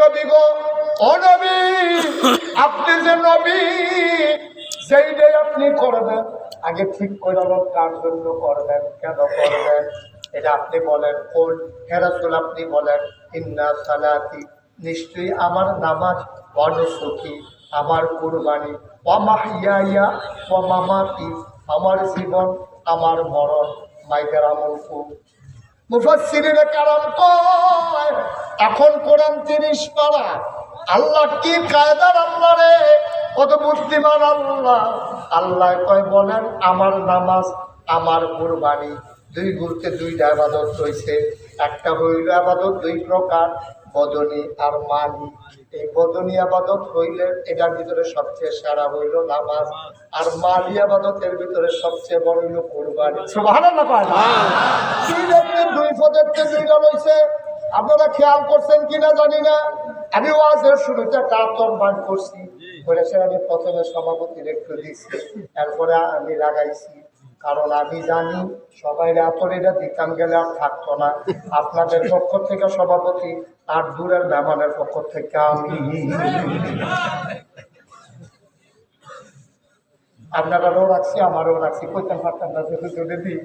নবী গো, ও নবী, আপনি যে নবী, সেইটাই আপনি করবেন। আগে ঠিক করে কার জন্য করবেন, কেন করবেন, এটা আপনি বলেন। কোন হে রাসূল, আপনি বলেন। ইন্না সালাতি, নিশ্চয়ই আমার নামাজ, ওয়া নুসুকি, আমার কুরবানি, ওয়া মাহইয়া ওয়া মামাতি, আমার জীবন, আমার মরণ, মাইকের আমলকু। মুফাসসিরিনে কারাম কয়, এখন কোরআন 30 পারা। আল্লাহ কি কায়দার আল্লাহ রে, কত বুদ্ধিমান আল্লাহ। আল্লাহ কয় বলেন, আমার নামাজ, আমার কুরবানি, দুই গুরুতে দুইটা ইবাদত রয়েছে। একটা হইল ইবাদত দুই প্রকার, বদনী আর মালি। এই বদনী আবাদত হইলে এটার ভিতরে সবচেয়ে সেরা হইল নামাজ, আর মালি আবাদতের ভিতরে সবচেয়ে বড় হইল কুরবানি। সুবহানাল্লাহ পায় না? দুই পদের দুইটা রয়েছে। আপনারা খেয়াল করছেন কিনা জানি না। আমি ওয়াজের শুরুতে একটা আতর বান করছি, বলেছে আমি প্রথমে সভাপতির একটু দিচ্ছি, এরপরে আমি লাগাইছি। কারণ আমি জানি সবাই আতর এটা দিতাম গেলে আর থাকতো না। আপনাদের পক্ষ থেকে সভাপতি, আর দূরের মেহমানের পক্ষ থেকে আমি। আপনারাও রাখছি, আমারও রাখছি, কইতাম পারতাম না দিই।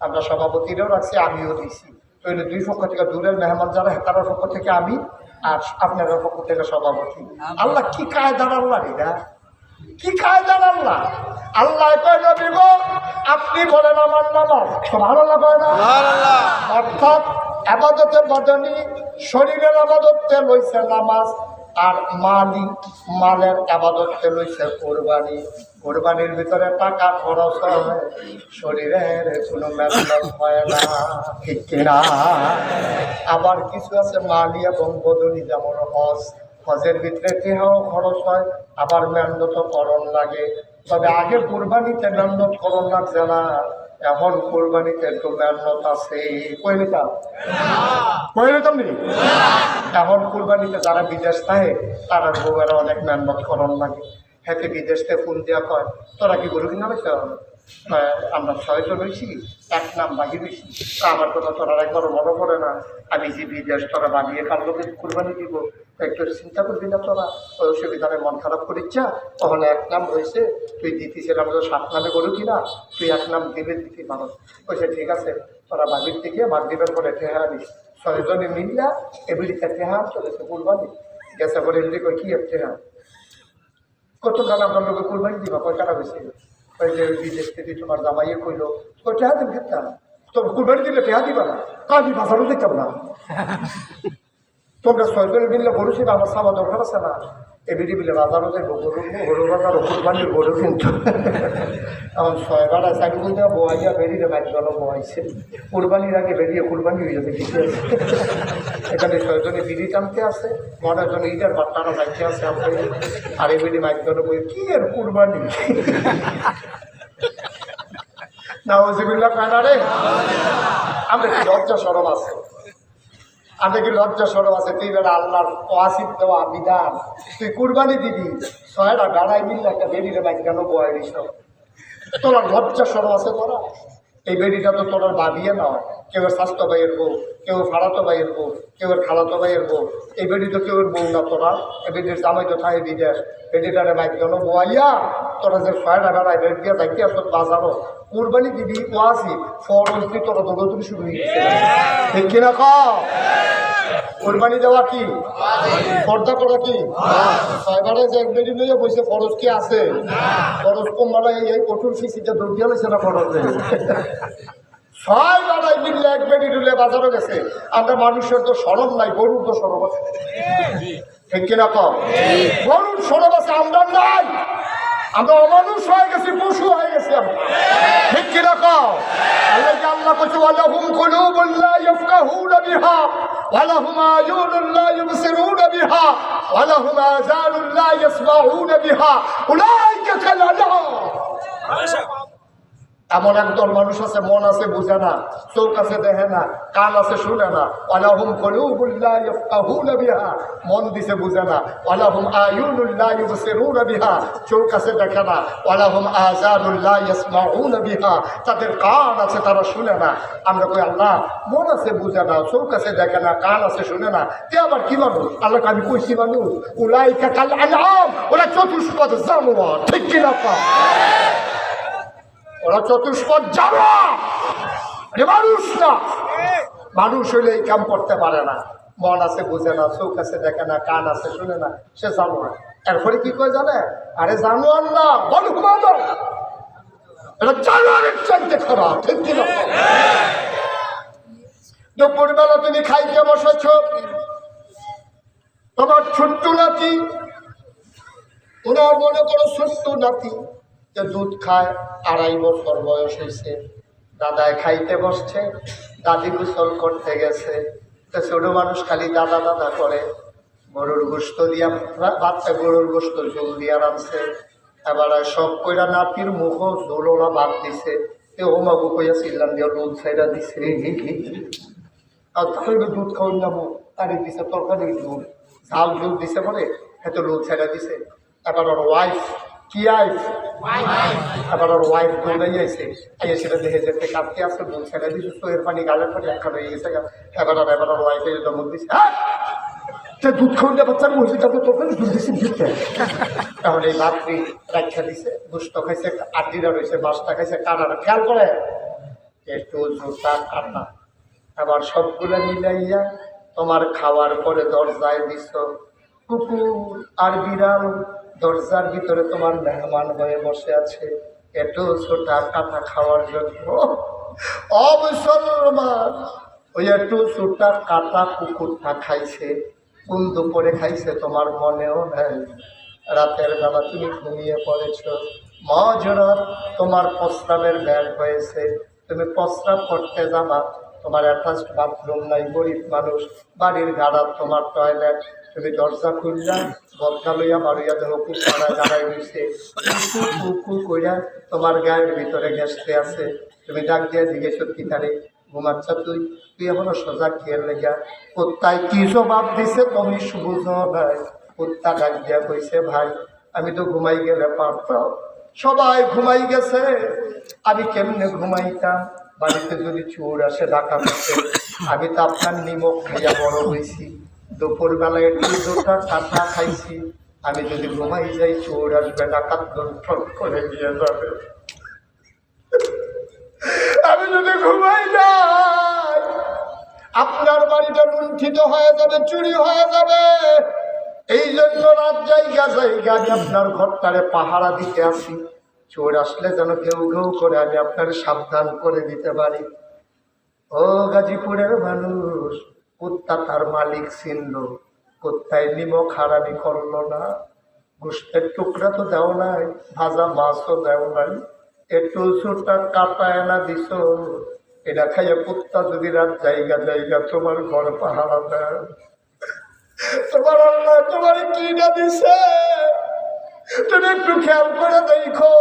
আমরা সভাপতিরও রাখছি, আমিও দিছি। তাহলে দুই পক্ষ থেকে দূরের মেহমান যারা, তার পক্ষ থেকে আমি, আর আপনার পক্ষ থেকে সভাপতি। আল্লাহ কি কায়দার আল্লাহ, এটা কি কায়দার আল্লাহ। আল্লাহ কয় নবী গো, আপনি বলেন আমার নামাজ, সুবহানাল্লাহ কয় না? অর্থাৎ ইবাদতে বদনী, শরীরের ইবাদতে লইছে নামাজ, আর মালি, মালের ইবাদতে লইছে কুরবানি। কুরবানির ভিতরে টাকা খরচ হয়, শরীরের কোনো মেহনত হয় না, ঠিক কিনা? আবার কিছু আছে মালি এবং বদনী, যেমন হজ, হজের ভিতরে টেহাও খরচ হয়, আবার মেহনত করণ লাগে। তবে আগে কুরবানিতে মেহনত করণ লাগছে না, এখন কুরবানিতে একটু মেহনত আছে। কই নিতাম নি? এখন কুরবানিতে যারা বিদেশ থাকে, তারা বউয়েরা অনেক মেহনত করণ লাগে। হ্যাঁ, বিদেশ থেকে ফোন দেওয়া হয়, তোরা কি গরু কিনা বেছে? আমরা 6 জন হয়েছি, এক নাম বাগিয়ে বেশি। আমার কথা তোরা একবারও মনে পড়ে না। আমি যে বিদেশ, তোরা বানিয়ে কাল লোকে কুরবানি দিব, একটু চিন্তা করবি না তোরা? ওই অসুবিধারে মন খারাপ করিচ্ছা, তখন এক নাম হয়েছে, তুই দিতেছিলাম তো 7 নামে গরু কিনা, তুই এক নাম দিলে দিতে পারো। বলছে ঠিক আছে, তোরা বাগির থেকে মাগরিবের পরে ঠেহা আনিস। 6 জনে মিললা এবিলিতে ঠেহা চলেছে কুরবানি। গেছে পরে এমনি কই কি ঠেহা কত গান আপনার লোকে কুরবানি দিবা, কয় টাকা বেশি? ওই যে বিদেশ থেকে তোমার জামাইয়ে কইলো, তো টেহা দিন খেতাম, তো কুরবানি দিলে টেহা দিবা না, আমি বাজারও দিতাম না। তোমরা 6 জনে মিললে গরু ছিল, আমার সামা দরকার আছে না? এবিডি মিলে বাজারও দেখবো, গরু বাজারও কুরবানির গরু কিন্তু। এখন 6 বেড়া চাকরি বলতে বোয়াইয়া বেরিয়ে বাইকজনও বোয়াইছে, কুরবানির আগে বেরিয়ে কুরবানি হয়ে যাবে কিছু আছে। এখানে 6 জনে বিড়ি টানতে আছে, মনে জন ইটার বাট্টারা যাইতে আছে, আপনি আর এবিডি বাইকজনও বই কি এর কুরবানি না, ওজিবিল্লাহ কয় না রে। আমরা কি লজ্জা সরম আছে? আমাদের কি লজ্জা সরম আছে? তুই বেড়া আল্লাহর ওয়াসিফ দেওয়া বিধান, তুই কুরবানি দিবি, 6টা গাড়াই মিললে একটা বেরিয়ে বাইক কেন বয়ারি সব, তোর লজ্জা সরম আছে তোরা? এই বেরিটা তো তোর ভাবিয়ে নাও, কেউ স্বাস্থ্য ভাইয়ের বউ, কেউ ফাড়াতো ভাইয়ের বউ, কেউ খালাতো ভাইয়ের বউ। এই বেরি তো কেউ বউ না তোরা, এই বেরির জামাই তো থাকে বিদেশ। বেরিটারে বাইক কেন বোয়াইয়া তোরা যে 6টা গাড়াই বের দিয়ে যাইতে আসত বাজারও, কুরবানি দিবি ওয়াসি ফরজ দিয়ে তোরা দৌড়দৌড়ি শুরু হয়ে গেছে, ঠিক কিনা? কোরবানি দেওয়া কি পর্দা করা কি? 6বারে যে এক বেরি লইয়া বসে, ফরজ কি আছে? ফরজ কম মানে এই কঠোর ফিসিটা দৌড় দিয়া লইছে না ফরজ? 6 বেড়াই মিললে এক বেরি ডুলে বাজারে গেছে। আমরা মানুষের তো সরম নাই, গরুর তো সরম আছে, ঠিক কিনা? গরুর সরম আছে, আমরা নাই। আমরা অমানুষ হয়ে গেছি, পশু হয়ে গেছি আমরা, ঠিক কিনা? আল্লাহ কইছে ওয়ালাহুম কুলুবুন লা ইয়াফকাহুনা বিহা ওয়ালাহুম আয়ুনুন লা ইবসিরুনা বিহা ওয়ালাহুম আযানুন লা ইয়াসমাউনা বিহা উলাইকা কাল আনআম। এমন একদল মানুষ আছে, মন আছে বুঝে না, চোখ আছে দেখে না, কান আছে শুনে না। ওয়ালাহুম কুলুবুন লা ইয়াফকাহুনা বিহা, মন দিছে বুঝে না। ওয়ালাহুম আয়ুনুন লা ইউবসিরুনা বিহা, চোখ আছে দেখে না। ওয়ালাহুম আযানুন লা ইয়াসমাউনা বিহা, তাদের কান আছে তারা শুনে না। আমরা কই আল্লাহ মন আছে বুঝে না, চোখ আছে দেখে না, কান আছে শুনে না, তে আবার কি মানুষ? আল্লাহ আমি কইছি মানুষ, উলাইকা কাল আনআম, ওরা চতুষ্পদ জানোয়ার, ঠিক কিনা? ওরা চতুষ্পদ জানোয়ার, মানুষ না। মানুষ হইলে এই কাম করতে পারে না। মন আছে বুঝে না, চোখ আছে দেখে না, কান আছে শুনে না, সে জানোয়ার। এরপরে কি কয় জানে? আরে জানোয়ার না, এটা জানোয়ারের চাইতে খারাপ, ঠিক কিনা? দুপুরবেলা তুমি খাইতে বসেছ, তোমার ছোট্ট নাতি, ওনার মনে করো ছোট্ট নাতি, যে দুধ খায়, 2.5 বছর বয়স হয়েছে, দাদায় খাইতে বসছে, দাদি গোসল করতে গেছে। তো ছোট মানুষ খালি দাদা দাদা করে। গরুর গোস্ত দিয়া বাচ্চা গরুর গোস্ত ঝোল দিয়া রাখছে, এবার সব কইরা নাতির মুখ ঝোলোরা ভাত দিছে। ওমাবু কইয়া চিল্লাম দিয়া দুধ ছাইরা দিছে, আর তাহলে দুধ খাওয়ান যাবো, তারি দিছে তরকারির দুধ, ঝাল দুধ দিছে বলে এত দুধ ছাইরা দিছে। এবার ওর ওয়াইফ কি আইফ, এবার ওর ওয়াইফ দৌড়াই আইছে, আইয়া সেটা দেখে যেতে কাঁদতে আসছে, দুধ ছাইরা দিছে, চোখের পানি গালের পানি একখান হয়ে গেছে। এবার ওর ওয়াইফ এসে দমক দিছে, হ্যাঁ দুধ খাওয়ান যাবো, তার বলছি তারপর তরকারি দুধ দিছে দিতে। তাহলে এই ভাতৃ রাখা দিছে, দুষ্ট খাইছে, আড্ডিরা রয়েছে, মাছটা খাইছে, কানাটা খেয়াল করে একটু জুতা কাটা। আবার সবগুলো মিলাইয়া তোমার খাওয়ার পরে দরজায় দিছ, কুকুর আর বিড়াল দরজার ভিতরে তোমার মেহমান হয়ে বসে আছে একটু ছোটা কাটা খাওয়ার জন্য। অবসরমান ওই একটু ছোটা কাটা কুকুরটা খাইছে, কোন দুপুরে খাইছে তোমার মনেও নেই। রাতের বেলা তুমি ঘুমিয়ে পড়েছ, মাঝরাত তোমার প্রস্রাবের ব্যাগ হয়েছে, তুমি প্রস্রাব করতে যাবা, তোমার অ্যাটাচড বাথরুম নাই, গরিব মানুষ, বাড়ির গাড়া তোমার টয়লেট, তুমি দরজা খুললা, বদকা লইয়া বাড়িয়া দেহ কুকুরায় দাঁড়াই রয়েছে, কুকু কইরা তোমার গায়ের ভিতরে ঘেসতে আছে। তুমি ডাক দিয়ে জিজ্ঞেস কি তারে ঘুমাচ্ছা তুই, তুই এখনো সোজা খেয়ে লেগা। কুত্তায় কি জবাব দিছে তুমি বুঝো নাই। কুত্তা ডাক দিয়া কইছে ভাই আমি তো ঘুমাই গেলে পারতাম, সবাই ঘুমাই গেছে, আমি কেমনে ঘুমাইতাম? বাড়িতে যদি চোর আসে ডাকাত আসে, আমি তো আপনার নিমক খাইয়া বড় হয়েছি, দুপুরবেলায় একটু দুটা কাঁচা খাইছি, আমি যদি ঘুমাই যাই চোর আসবে, ডাকাত লুণ্ঠন করে নিয়ে যাবে। আমি যদি ঘুমাই যাই আপনার বাড়িটা লুণ্ঠিত হয়ে যাবে, চুরি হয়ে যাবে। এই জন্য রাত জায়গা আমি আপনার ঘরটারে পাহারা দিতে আসি, চোর আসলে যেন কেউ কেউ করে আমি আপনার সাবধান করে দিতে পারি। ও গাজীপুরের মানুষ, কুত্তা তার মালিক চিনল, কুত্তায় নিমক হারামি করলো না, গোষ্ঠের টুকরা তো দেও নাই, ভাজা মাছও দেও নাই, একটু ছোটা কাটায় না দিস, এটা খাইয়া কুত্তা যদি রাত জায়গা তোমার ঘর পাহারা দেয়, তোমার আল্লাহ তোমার কি না দিছে তুমি একটু খেয়াল করে দেখো।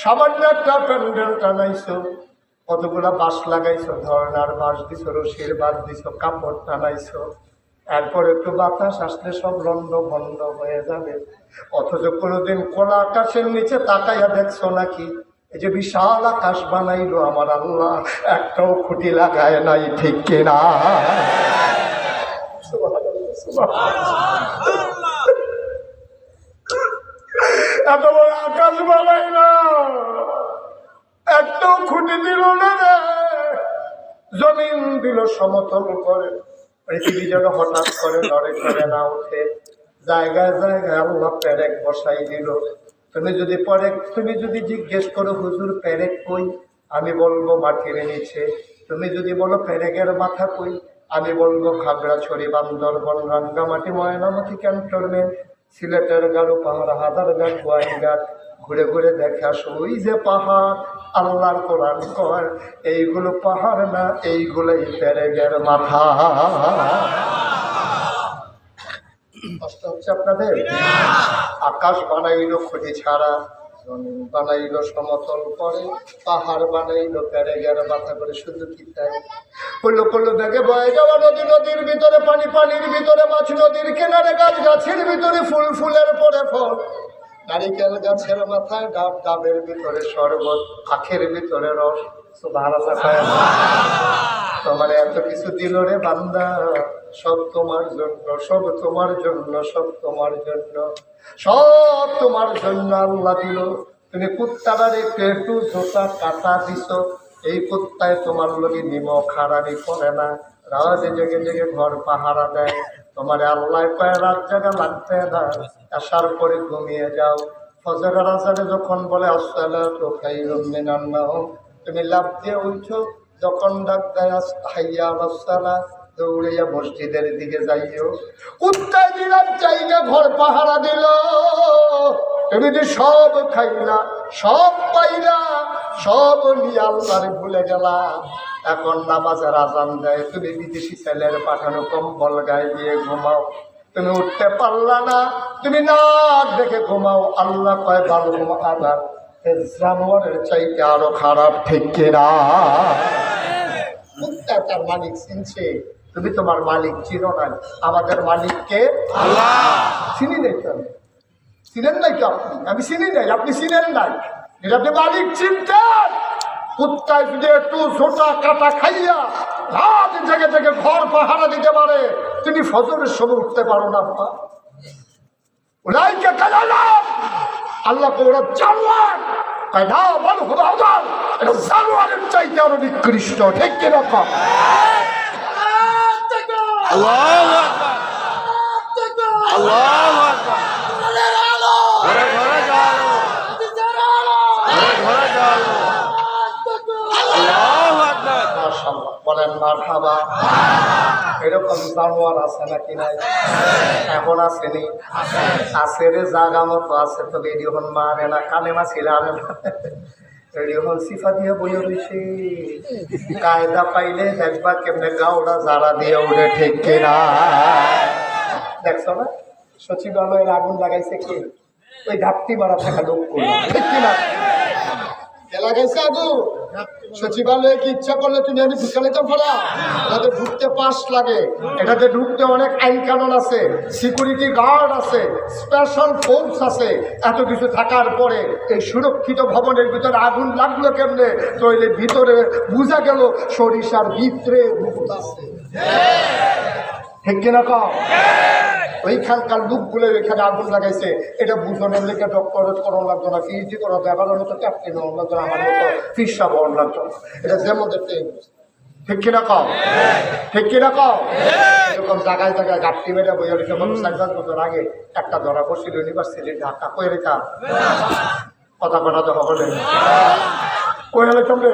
সামান্য একটা প্যান্ডেল টানাইছো, কতগুলা বাঁশ লাগাইছো, ধরনার বাঁশ দিছো, রশির বাঁশ দিছো, কাপড় টানাইছো, এরপর একটু বাতাস আসলে সব লন্ড ভন্ড হয়ে যাবে। অথচ কোনোদিন খোলা আকাশের নিচে তাকাইয়া দেখছো নাকি? এই যে বিশাল আকাশ বানাইলো আমার আল্লাহ, একটাও খুঁটি লাগায় নাই, ঠিক কিনা? এত বড় আকাশ বানাই না, একটাও খুঁটি দিল না রে, জমিন দিল সমতল করে, পৃথিবী যেন হঠাৎ করে নড়ে চড়ে না ওঠে, জায়গায় জায়গায় আল্লাহ পেরেক বসাই দিল। তুমি যদি জিজ্ঞেস করো হুজুর পেরেক কই, আমি বলবো মাটির নিচে। তুমি যদি বলো পেরেকের মাথা কই, আমি বলবো খাগড়াছড়ি, বান্দরবন, রাঙ্গামাটি, ময়নামতি ক্যান্টনমেন্ট, সিলেটের গাড়ো পাহাড়, হাদারঘাট, গোয়াইঘাট, ঘুরে ঘুরে দেখে আসো ওই যে পাহাড়। আল্লাহর কোরআন কয় এইগুলো পাহাড় না, এইগুলোই পেরেকের মাথা। কষ্ট হচ্ছে আপনাদের? আকাশ বানাইল খুঁটি ছাড়া, জমিন বানাইলো সমতল করে, পাহাড় বানাইলো প্যারেগার মাথা করে, শুধু কি তাই? পড়লো পড়লো ব্যাগে বয়ে যাওয়া নদী, নদীর ভিতরে পানি, পানির ভিতরে মাছ, নদীর কিনারে গাছ, গাছের ভিতরে ফুল, ফুলের পরে ফল, নারিকেল গাছের মাথায় ডাব, ডাবের ভিতরে শরবত, আখের ভিতরে রস। সুবহানাল্লাহ। তোমার এত কিছু দিল রে বান্দা, সব তোমার জন্য, সব তোমার জন্য, সব তোমার জন্য, সব তোমার জন্য আল্লাহ দিল। তুমি কুত্তাটার একটু জোতা কাটা দিছ, এই কুত্তায় তোমার লোকে নিমক হারানি করে না, রাতে জেগে জেগে ঘর পাহারা দেয়। তোমার আল্লাহ কয় রাত জায়গা লাগবে না, আসার পরে ঘুমিয়ে যাও। ফজরের আজানে যখন বলে আসসালাতু খায়রুম মিনান নাওম, তুমি লাফ দিয়ে উঠো। যখন ডাক দেয় হাইয়া আলাস সালাহ, দৌড়াইয়া মসজিদের দিকে যাইও। কুত্তায় দিলাম জায়গা ঘর পাহারা দিল, তুমি যে সব খাইলা, সব পাইলা, সব নিয়ে আল্লাহরে ভুলে গেলা। এখন নামাজের আজান দেয়, তুমি বিদেশি ছেলের পাঠানো কম্বল গায়ে দিয়ে ঘুমাও, তুমি উঠতে পারলা না, তুমি না দেখে ঘুমাও। আল্লাহ কয় ভালো ঘুমা আল্লাহ জানোয়ারের চাইতে আরো খারাপ, ঠিক কিনা? কুত্তা তার মালিক চিনছে, তুমি তোমার মালিক চিনো না। আমাদের মালিককে আল্লাহ চিনি নাই তো, চিনেন নাই তো আপনি? আমি চিনি নাই, আপনি চিনেন নাই। এটা আপনি মালিক চিনতেন। কুত্তায় যদি একটু ছোটা কাটা খাইয়া রাত জেগে জেগে ঘর পাহারা দিতে পারে, তুমি ফজরের সময় উঠতে পারো না। ওরাইকে কালালাম, আল্লাহকে ওরা জানোয়ার কয় না, বল হুদাউদার, এটা জানোয়ারের চাইতে আরো নিকৃষ্ট, ঠিক কিনা? আল্লাহু আকবার, আল্লাহু আকবার, ঘরে ঘরে যাও, ঘরে ঘরে যাও, আল্লাহু আকবার, মাশাআল্লাহ বলেন মারহাবা। এরকম জানোয়ার আছে নাকি নাই? এখন আসেনি, আছে রে, জাগা মতো আছে। তো রেডিওহন মারে না, কালেমা ছিল আনে না, রেডিওহন সিফা দিয়ে বইয়ে রয়েছে। কায়দা পাইলে দেখবা কেমনে গাওড়া যারা দিয়ে উঠে, ঠিক কিনা? দেখছো না সচিবালয়ের আগুন লাগাইছে কে? ওই ঘাপটি মারা থাকা লোক, ঠিক কিনা? কে লাগাইছে আগুন? সচিবালয়ে কি ইচ্ছা করলে তুমি আমি ঢুকালে তো ফলা? এটাতে ঢুকতে পাস লাগে, এটাতে ঢুকতে অনেক আইন কানুন আছে, সিকিউরিটি গার্ড আছে, স্পেশাল ফোর্স আছে। এত কিছু থাকার পরে এই সুরক্ষিত ভবনের ভিতরে আগুন লাগলো কেমনে? তৈলে ভিতরে বোঝা গেল সরিষার ভিতরে ভূত আছে, ঠিক কিনা? কম ওইখানকার লোকগুলো এখানে আগুন লাগাইছে। এটা বুঝনের লেগে ডক্টরেট করানো লাগতো না, পিএইচডি করা দেখানোর মতো, ক্যাপ্টেন হওয়ার লাগতো না, আমার মতো ফিসা হওয়ার লাগতো না। এটা যেমন দেখতে, ঠিক কিনা? কম ঠিক কিনা? কম এরকম জায়গায় জায়গায় ঘাটতি মেরে বই হয়েছে। 4-5 বছর আগে একটা ধরা পড়ছিল ইউনিভার্সিটির ঢাকা, কই রেখা কথা বানাতে হবে, কই হলে চলবে।